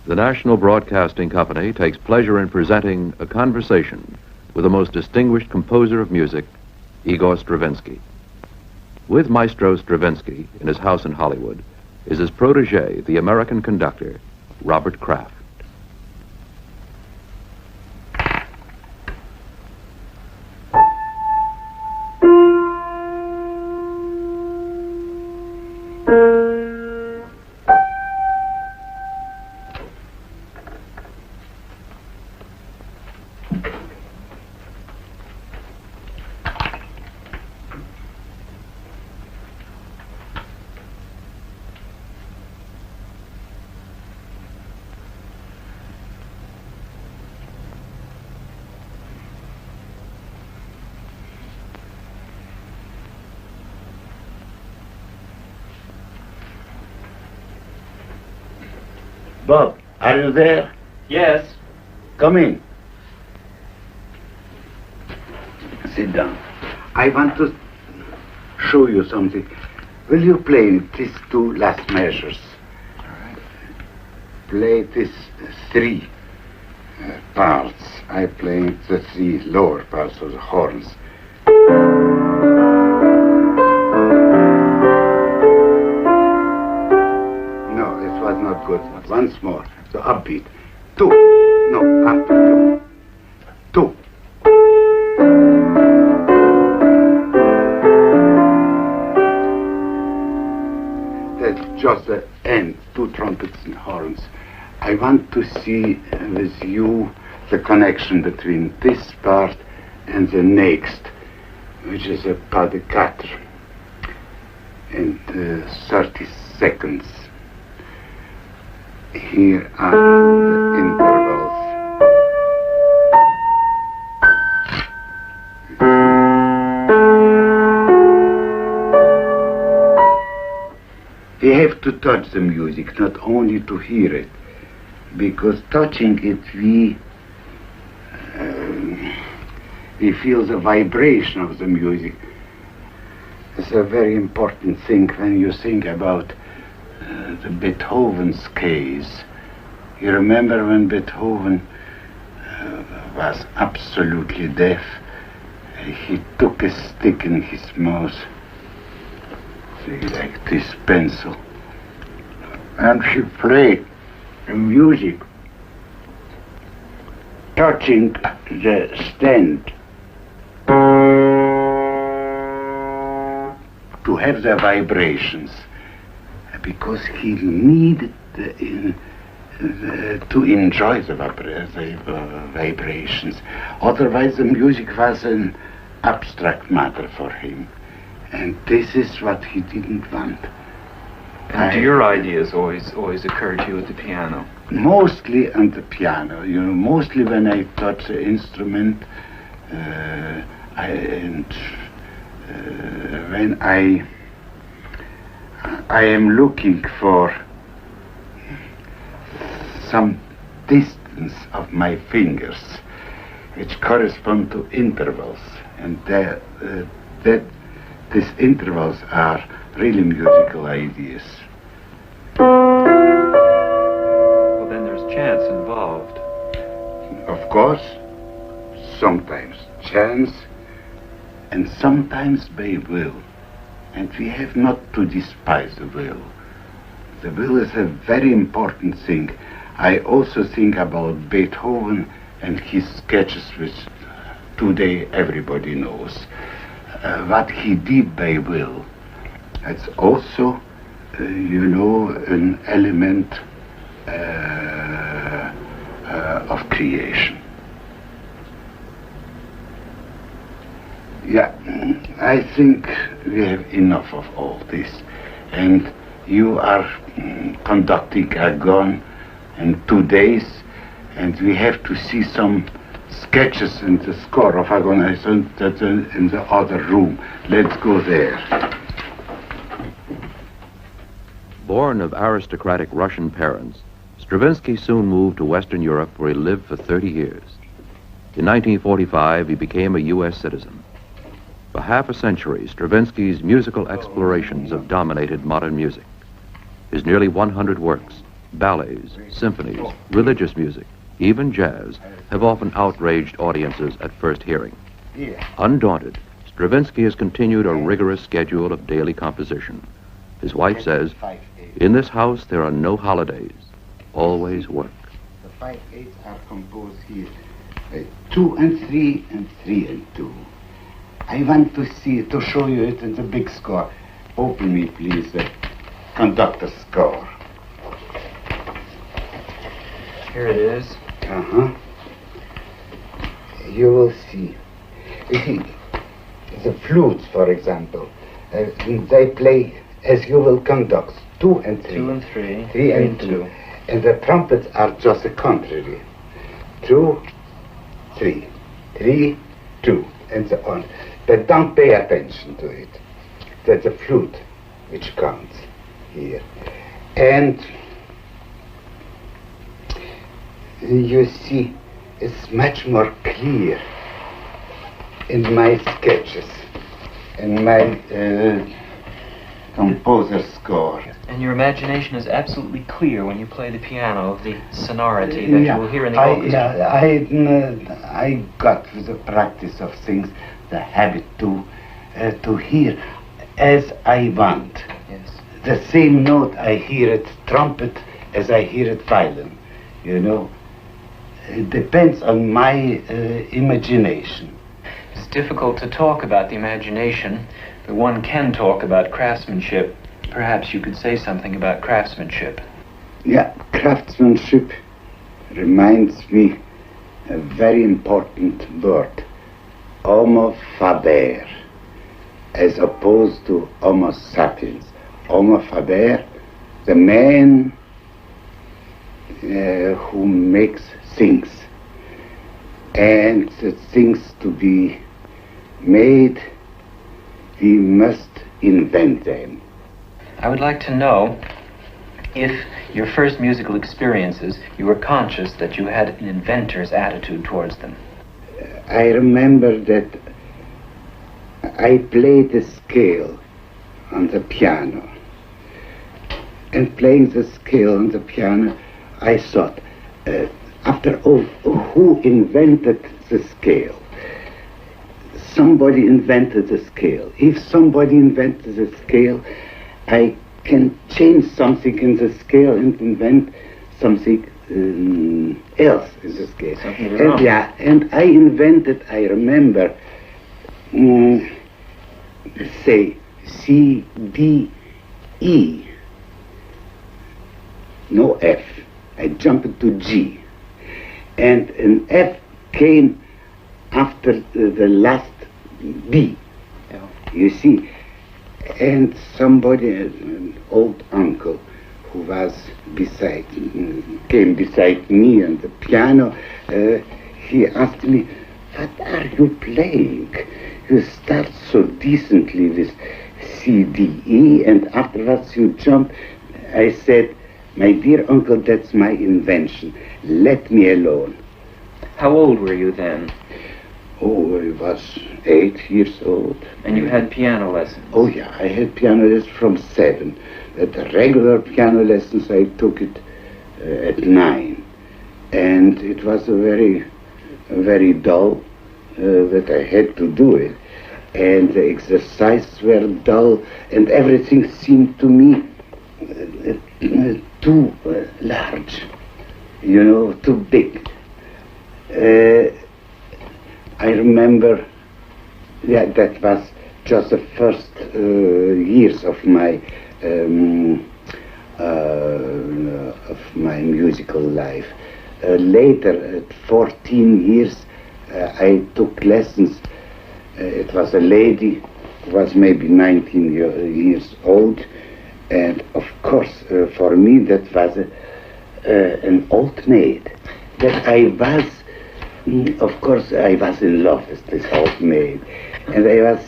The National Broadcasting Company takes pleasure in presenting a conversation with the most distinguished composer of music, Igor Stravinsky. With Maestro Stravinsky in his house in Hollywood is his protege, the American conductor, Robert Kraft. Bob, are you there? Yes. Come in. Sit down. I want to show you something. Will you play these two last measures? All right. Play these three parts. I play the three lower parts of the horns. No, it was not good. Once more. So upbeat. Two. No, up. Two. Two. That's just the end. Two trumpets and horns. I want to see with you the connection between this part and the next, which is a pas de quatre, and 30 seconds. Here are the intervals. We have to touch the music, not only to hear it, because touching it we feel the vibration of the music. It's a very important thing when you think about the Beethoven's case. You remember when Beethoven was absolutely deaf? He took a stick in his mouth, like this pencil, and he played the music, touching the stand to have the vibrations, because he needed to enjoy the vibrations. Otherwise the music was an abstract matter for him. And this is what he didn't want. And do your ideas always occur to you at the piano? Mostly on the piano. You know, mostly when I touch the instrument, when I am looking for some distance of my fingers, which correspond to intervals, and these intervals are really musical ideas. Well, then there's chance involved. Of course, sometimes chance, and sometimes by will. And we have not to despise the will. The will is a very important thing. I also think about Beethoven and his sketches, which today everybody knows. What he did by will, it's also, an element of creation. Yeah, I think we have enough of all this. And you are conducting Agon in 2 days, and we have to see some sketches in the score of Agon. I think that's in the other room. Let's go there. Born of aristocratic Russian parents, Stravinsky soon moved to Western Europe, where he lived for 30 years. In 1945, he became a U.S. citizen. For half a century, Stravinsky's musical explorations have dominated modern music. His nearly 100 works, Ballets, symphonies, religious music, even jazz have often outraged audiences at first hearing. Undaunted, Stravinsky has continued a rigorous schedule of daily composition. His wife says, "In this house there are no holidays, always work." The 5/8 are composed here, 2 and 3 and 3 and 2. I want to show you it in the big score. Open me, please, the conductor's score. Here it is. You will see. You see, the flutes, for example, they play as you will conduct, 2 and 3. 2 and 3. 3 and 2. And the trumpets are just the contrary. 2, 3. 3, 2, and so on. But don't pay attention to it. That's the flute which counts here. And you see, it's much more clear in my sketches, in my composer's score. And your imagination is absolutely clear when you play the piano of the sonority that you will hear in the orchestra. I got with the practice of things the habit to hear as I want. Yes. The same note I hear it trumpet as I hear it violin, you know. It depends on my imagination. It's difficult to talk about the imagination, but one can talk about craftsmanship. Perhaps you could say something about craftsmanship. Yeah, craftsmanship reminds me a very important word, homo faber, as opposed to homo sapiens. Homo faber, the man who makes things, and the things to be made, we must invent them. I would like to know if your first musical experiences, you were conscious that you had an inventor's attitude towards them. I remember that I played the scale on the piano. And playing the scale on the piano, I thought, after all, who invented the scale? Somebody invented the scale. If somebody invented the scale, I can change something in the scale and invent something else in the scale. And I invented, I remember, say C, D, E, no F. I jumped to G. And an F came after the last B. Yeah. You see, and somebody, an old uncle who was came beside me on the piano, he asked me, "What are you playing? You start so decently with C, D, E, and afterwards you jump." I said, "My dear uncle, that's my invention. Let me alone." How old were you then? Oh, I was 8 years old. And you had piano lessons? Oh yeah, I had piano lessons from 7. The regular piano lessons I took it at 9. And it was a very dull that I had to do it. And the exercises were dull, and everything seemed to me too large, you know, too big. I remember that was just the first years of my musical life. Later, at 14 years, I took lessons. It was a lady who was maybe 19 years old, and of course, for me, that was an old maid. That I was, of course, I was in love with this old maid, and I was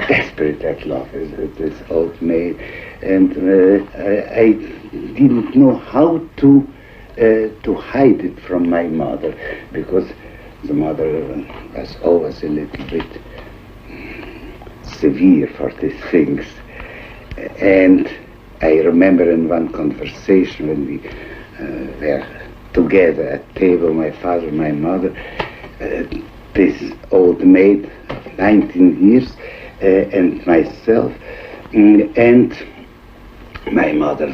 desperate at love with this old maid, and I didn't know how to hide it from my mother, because the mother was always a little bit severe for these things. And I remember in one conversation when we were together at table, my father, my mother, this old maid of 19 years, and myself, and my mother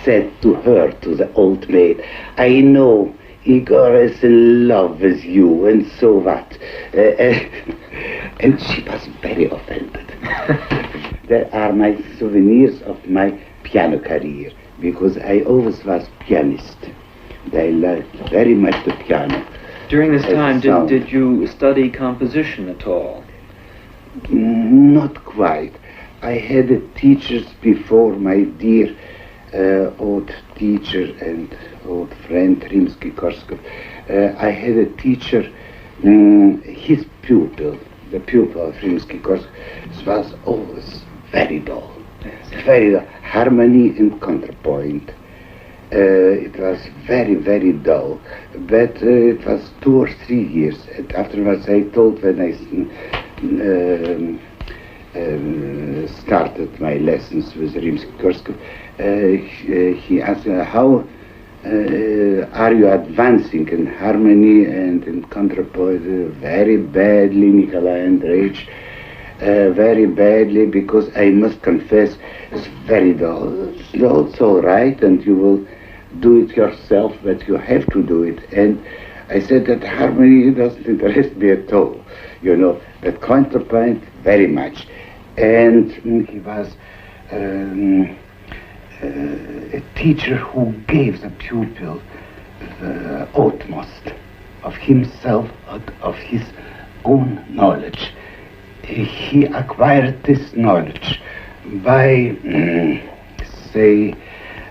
said to her, to the old maid, I know Igor is in love with you, and so what? And she was very offended. There are my souvenirs of my piano career, because I always was pianist. I liked very much the piano. During this time, did you study composition at all? Not quite. I had teachers before, my dear old teacher and old friend Rimsky-Korsakov. I had a teacher, his pupil, the pupil of Rimsky-Korsakov, was always very dull. Very dull. Harmony and counterpoint. It was very, very dull. But it was 2 or 3 years. And afterwards I told, when I started my lessons with Rimsky-Korsakov, he asked, how are you advancing in harmony and in counterpoint? Very badly, Nikolai Andreevich, very badly, because I must confess, it's very dull. It's all right, and you will do it yourself, but you have to do it. And I said that harmony doesn't interest me at all, you know, but counterpoint very much. And he was a teacher who gave the pupil the utmost of himself, of his own knowledge. He acquired this knowledge by,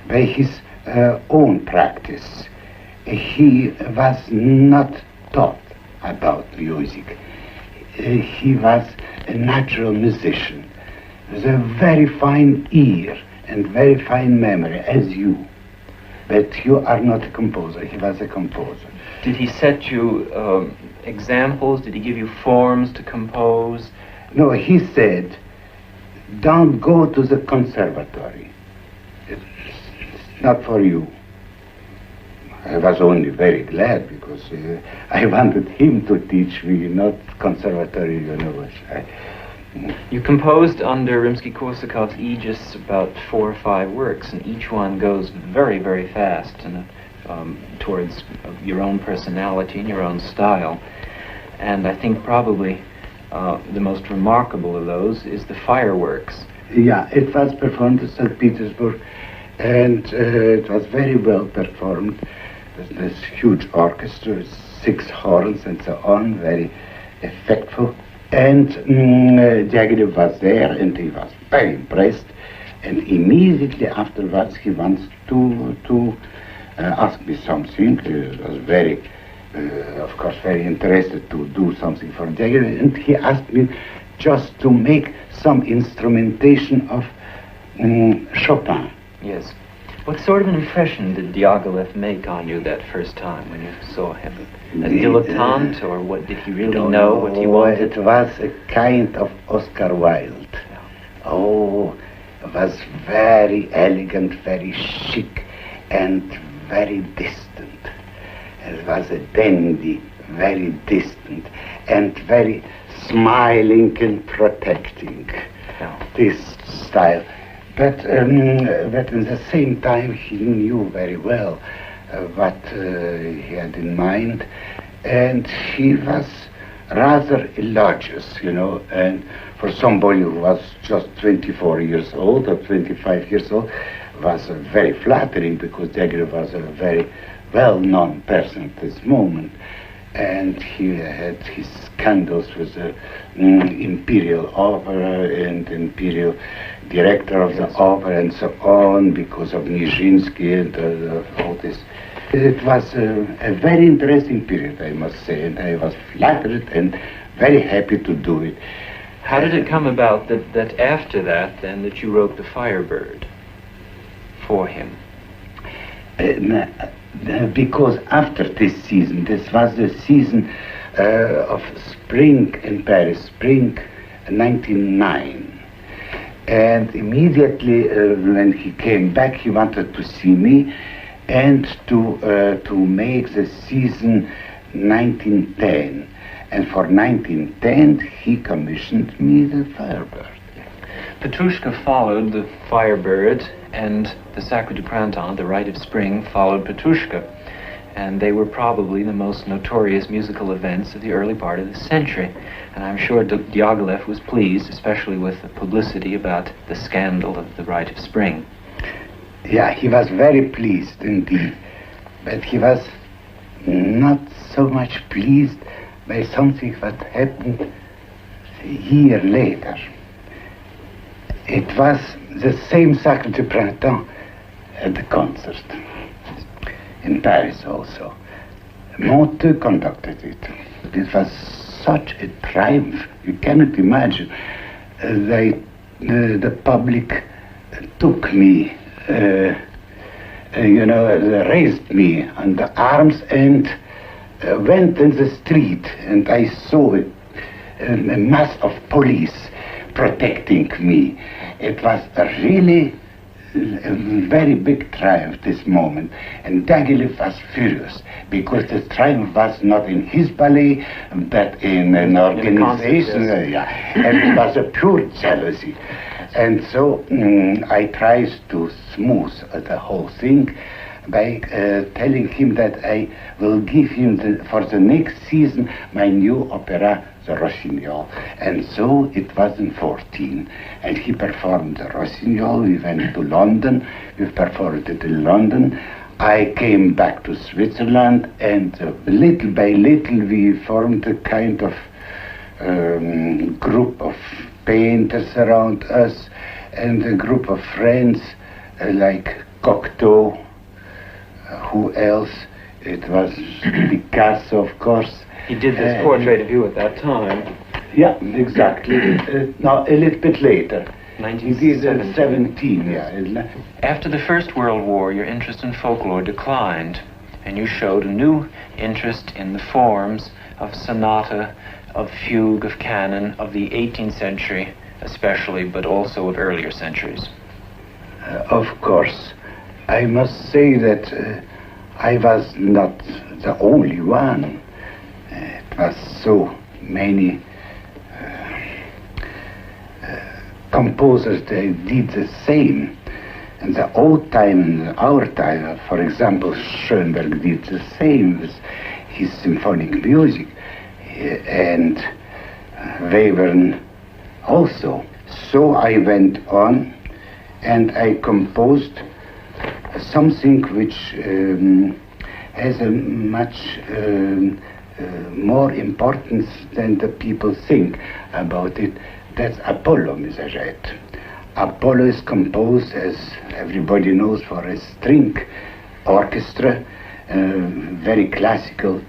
by his own practice. He was not taught about music. He was a natural musician with a very fine ear and very fine memory, as you. But you are not a composer. He was a composer. Did he set you examples? Did he give you forms to compose? No, he said, don't go to the conservatory. It's not for you. I was only very glad, because I wanted him to teach me, not conservatory university. You composed under Rimsky-Korsakov's aegis about 4 or 5 works, and each one goes very, very fast and towards your own personality and your own style. And I think probably the most remarkable of those is the Fireworks. Yeah, it was performed in St. Petersburg, and it was very well performed. This huge orchestra, 6 horns and so on, very effectful. And Diaghilev was there, and he was very impressed. And immediately afterwards, he wants to ask me something. He was very, of course, very interested to do something for Diaghilev. And he asked me just to make some instrumentation of Chopin. Yes. What sort of an impression did Diaghilev make on you that first time when you saw him? A dilettante, or what, did he really know what he wanted? It was a kind of Oscar Wilde. Yeah. Oh, it was very elegant, very chic, and very distant. It was a dandy, very distant, and very smiling and protecting. Yeah. This style. But at the same time, he knew very well what he had in mind, and he was rather elogious, you know, and for somebody who was just 24 years old or 25 years old, was very flattering, because Diaghilev was a very well-known person at this moment, and he had his scandals with the Imperial Opera and Imperial Director of the Opera and so on, because of Nijinsky and all this. It was a very interesting period, I must say, and I was flattered and very happy to do it. How did it come about that after that, then, that you wrote The Firebird for him? Because after this season, this was the season of spring in Paris, spring 1909. And immediately when he came back, he wanted to see me, and to make the season 1910. And for 1910 he commissioned me the Firebird. Petrushka followed the Firebird, and the Sacre du Printemps, the Rite of Spring, followed Petrushka. And they were probably the most notorious musical events of the early part of the century. And I'm sure Diaghilev was pleased, especially with the publicity about the scandal of the Rite of Spring. Yeah, he was very pleased indeed. But he was not so much pleased by something that happened a year later. It was the same Sacre du Printemps at the concert. In Paris also. Monteux conducted it. It was such a triumph, you cannot imagine. The public took me, raised me on the arms and went in the street, and I saw a mass of police protecting me. It was really a very big triumph, this moment, and Diaghilev was furious because the triumph was not in his ballet but in an organization, and it was a pure jealousy. And so I tried to smooth the whole thing by telling him that I will give him for the next season my new opera, the Rossignol. And so it was in 14, and he performed the Rossignol. We went to London, we performed it in London. I came back to Switzerland, and little by little we formed a kind of group of painters around us, and a group of friends like Cocteau. Who else? It was Picasso, of course. He did this portrait of you at that time. Yeah, exactly. No, a little bit later. 1917. Yeah. After the First World War, your interest in folklore declined, and you showed a new interest in the forms of sonata, of fugue, of canon, of the 18th century especially, but also of earlier centuries. Of course. I must say that I was not the only one. It was so many composers that did the same. In the old time, in our time, for example, Schoenberg did the same with his symphonic music, and Webern also. So I went on, and I composed something which has a much more importance than the people think about it. That's Apollo Miserette. Apollo is composed, as everybody knows, for a string orchestra, very classical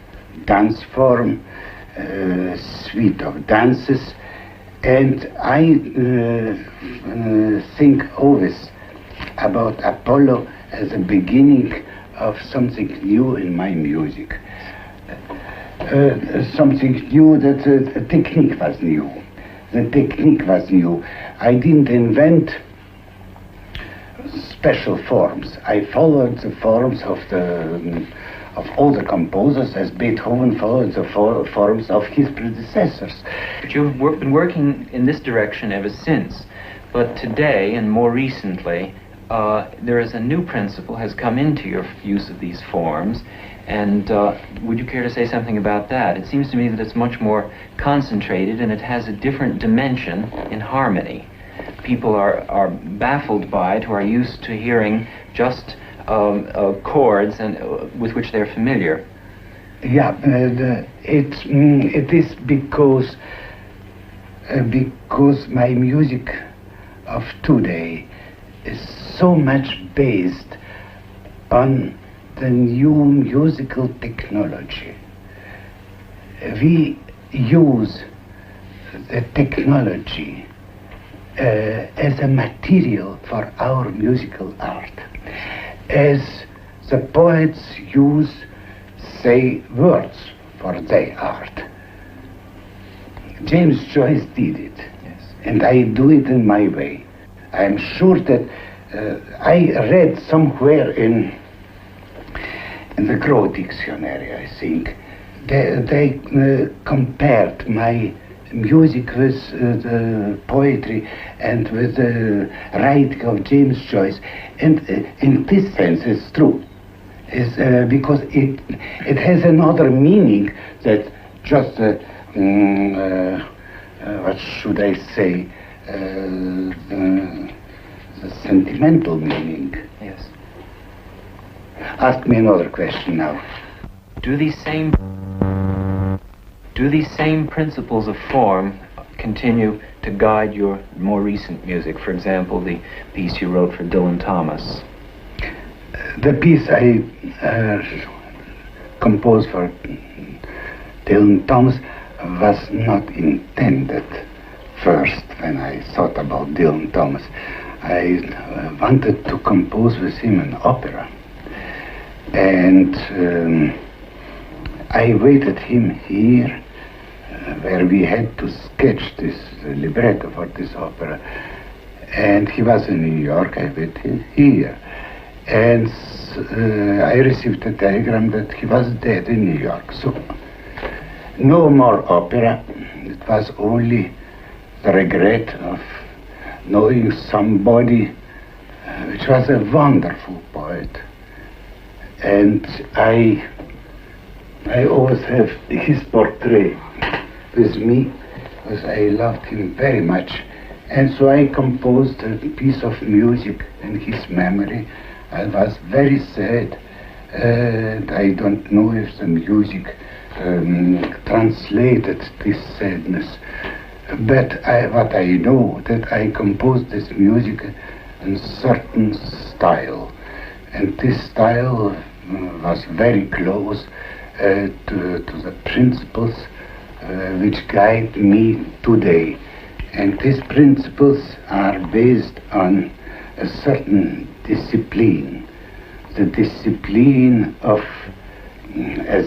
dance form, suite of dances, and I think always about Apollo as a beginning of something new in my music. Something new, that the technique was new. The technique was new. I didn't invent special forms. I followed the forms of all the composers, as Beethoven followed the forms of his predecessors. But you've been working in this direction ever since. But today, and more recently, there is a new principle has come into your use of these forms, and would you care to say something about that? It seems to me that it's much more concentrated, and it has a different dimension in harmony. People are baffled by it, who are used to hearing just chords and with which they're familiar. Yeah, it is because my music of today is so much based on the new musical technology. We use the technology as a material for our musical art, as the poets use, say, words for their art. James Joyce did it, yes, and I do it in my way. I am sure that I read somewhere in in the Gros Dictionary, I think. They compared my music with the poetry and with the writing of James Joyce, and in this sense it's true. It's, because it has another meaning that just what should I say, the sentimental meaning. Yes. Ask me another question now. Do these same principles of form continue to guide your more recent music? For example, the piece you wrote for Dylan Thomas. The piece I composed for Dylan Thomas was not intended first when I thought about Dylan Thomas. I wanted to compose with him an opera. And I waited him here where we had to sketch this libretto for this opera. And he was in New York, I waited him here. And I received a telegram that he was dead in New York. So no more opera. It was only the regret of knowing somebody which was a wonderful poet. And I always have his portrait with me because I loved him very much. And so I composed a piece of music in his memory. I was very sad, and I don't know if the music translated this sadness. But what I know, that I composed this music in a certain style. And this style was very close to the principles which guide me today. And these principles are based on a certain discipline. The discipline of, as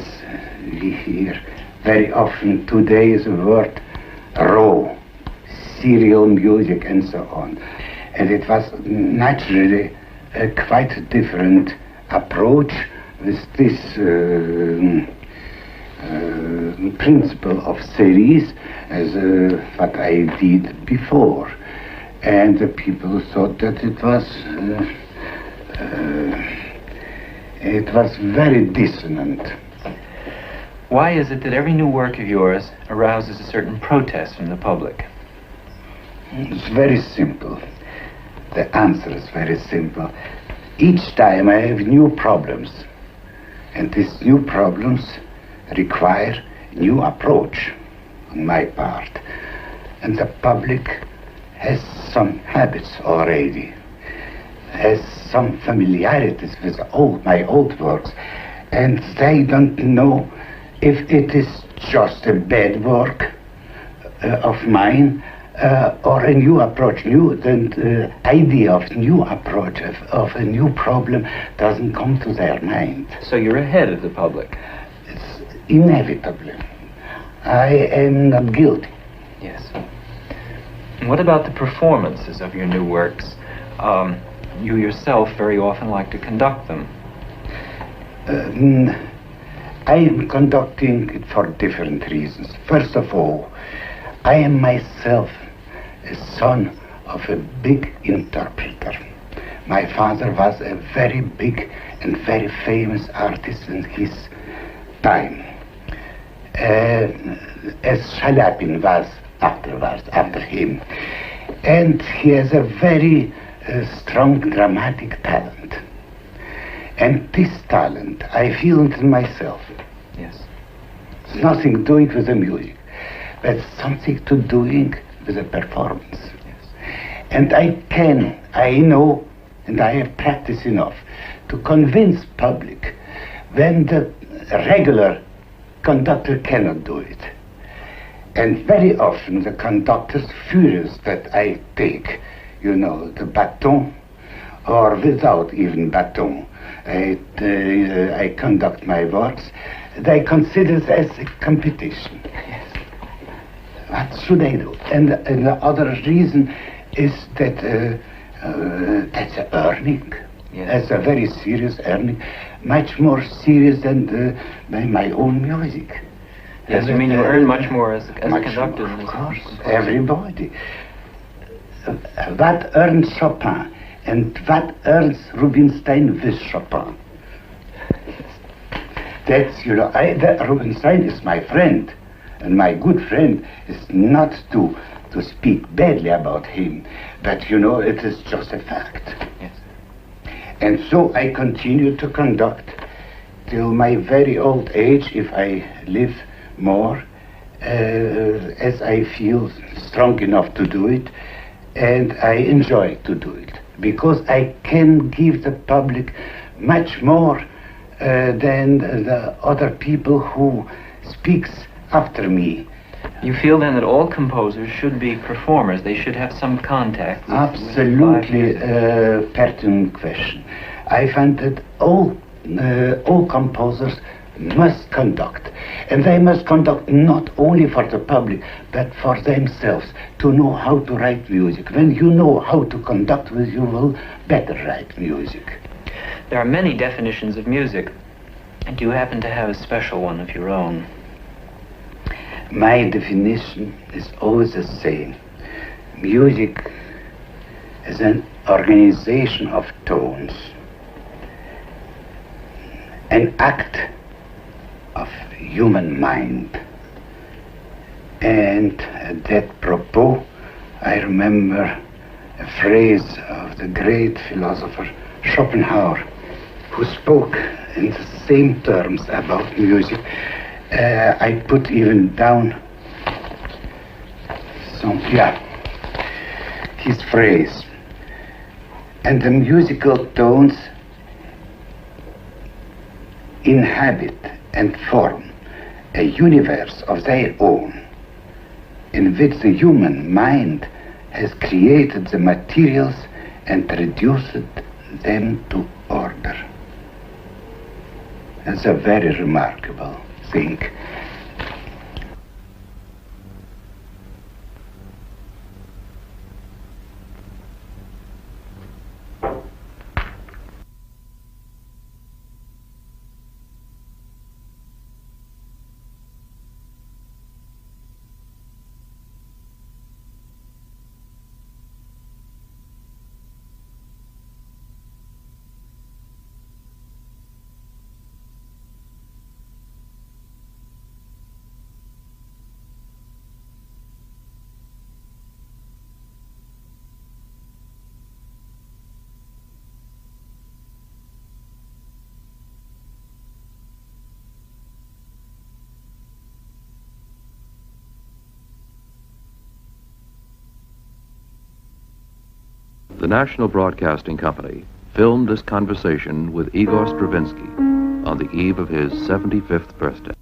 we hear very often today, is a word raw, serial music and so on. And it was naturally a quite different approach with this principle of series as what I did before. And the people thought that it was very dissonant. Why is it that every new work of yours arouses a certain protest from the public? It's very simple. The answer is very simple. Each time I have new problems, and these new problems require new approach on my part. And the public has some habits already, has some familiarities with my old works, and they don't know if it is just a bad work of mine or a new approach. The idea of new approach, of a new problem doesn't come to their mind. So you're ahead of the public? It's inevitably. I am not guilty. Yes. And what about the performances of your new works? You yourself very often like to conduct them. I am conducting it for different reasons. First of all, I am myself a son of a big interpreter. My father was a very big and very famous artist in his time, as Shalapin was afterwards, after him. And he has a very strong dramatic talent. And this talent, I feel it in myself. Yes. It's nothing doing with the music, but something to doing with the performance. Yes. And I know, and I have practiced enough to convince public when the regular conductor cannot do it. And very often the conductor's furious that I take, the baton, or without even baton. I conduct my works. They consider it as a competition. Yes. What should I do? And the other reason is that that's earning. Yes. As a very serious earning, much more serious than my own music. Yes, I mean you earn much more as a conductor than as a course, composer. everybody. What earns Chopin and what earns Rubinstein with Chopin? That's, Rubinstein is my friend, and my good friend is not to speak badly about him, but it is just a fact. Yes. And so I continue to conduct till my very old age, if I live more, as I feel strong enough to do it, and I enjoy to do it, because I can give the public much more than the other people who speaks after me. You feel then that all composers should be performers, they should have some contact with Absolutely pertinent question. I find that all composers must conduct, and they must conduct not only for the public but for themselves, to know how to write music. When you know how to conduct, you will better write music. There are many definitions of music. Do you happen to have a special one of your own? My definition is always the same. Music is an organization of tones, an act of human mind. And at that propos, I remember a phrase of the great philosopher Schopenhauer, who spoke in the same terms about music. I put even down his phrase. And the musical tones inhabit and form a universe of their own, in which the human mind has created the materials and reduced them to order. It's a very remarkable thing. The National Broadcasting Company filmed this conversation with Igor Stravinsky on the eve of his 75th birthday.